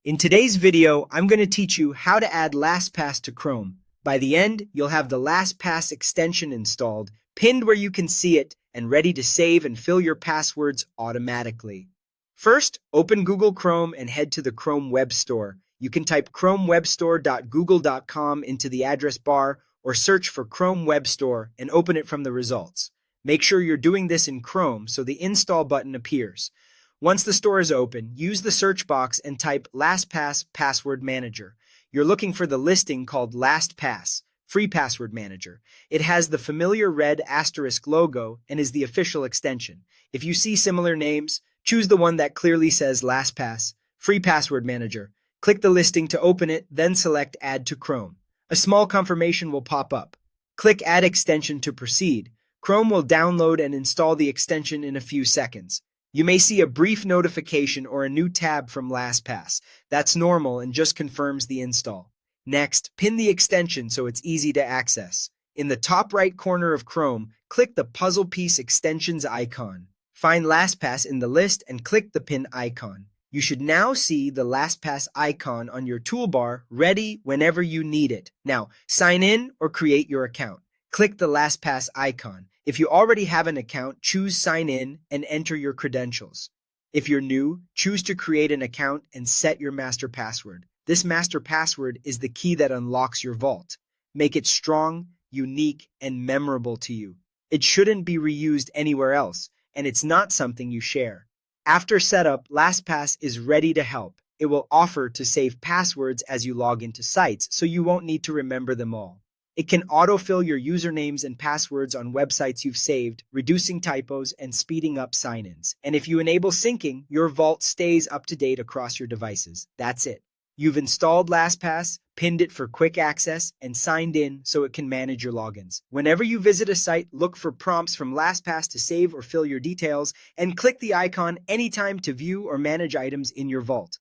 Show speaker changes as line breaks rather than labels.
In today's video, I'm going to teach you how to add LastPass to Chrome. By the end, you'll have the LastPass extension installed, pinned where you can see it, and ready to save and fill your passwords automatically. First, open Google Chrome and head to the Chrome Web Store. You can type chromewebstore.google.com into the address bar or search for Chrome Web Store and open it from the results. Make sure you're doing this in Chrome so the install button appears. Once the store is open, use the search box and type LastPass Password Manager. You're looking for the listing called LastPass, Free Password Manager. It has the familiar red asterisk logo and is the official extension. If you see similar names, choose the one that clearly says LastPass, Free Password Manager. Click the listing to open it, then select Add to Chrome. A small confirmation will pop up. Click Add Extension to proceed. Chrome will download and install the extension in a few seconds. You may see a brief notification or a new tab from LastPass. That's normal and just confirms the install. Next, pin the extension so it's easy to access. In the top right corner of Chrome, click the puzzle piece extensions icon. Find LastPass in the list and click the pin icon. You should now see the LastPass icon on your toolbar ready whenever you need it. Now, sign in or create your account. Click the LastPass icon. If you already have an account, choose Sign In and enter your credentials. If you're new, choose to create an account and set your master password. This master password is the key that unlocks your vault. Make it strong, unique, and memorable to you. It shouldn't be reused anywhere else, and it's not something you share. After setup, LastPass is ready to help. It will offer to save passwords as you log into sites, so you won't need to remember them all. It can autofill your usernames and passwords on websites you've saved, reducing typos and speeding up sign-ins. And if you enable syncing, your vault stays up to date across your devices. That's it. You've installed LastPass, pinned it for quick access, and signed in so it can manage your logins. Whenever you visit a site, look for prompts from LastPass to save or fill your details, and click the icon anytime to view or manage items in your vault.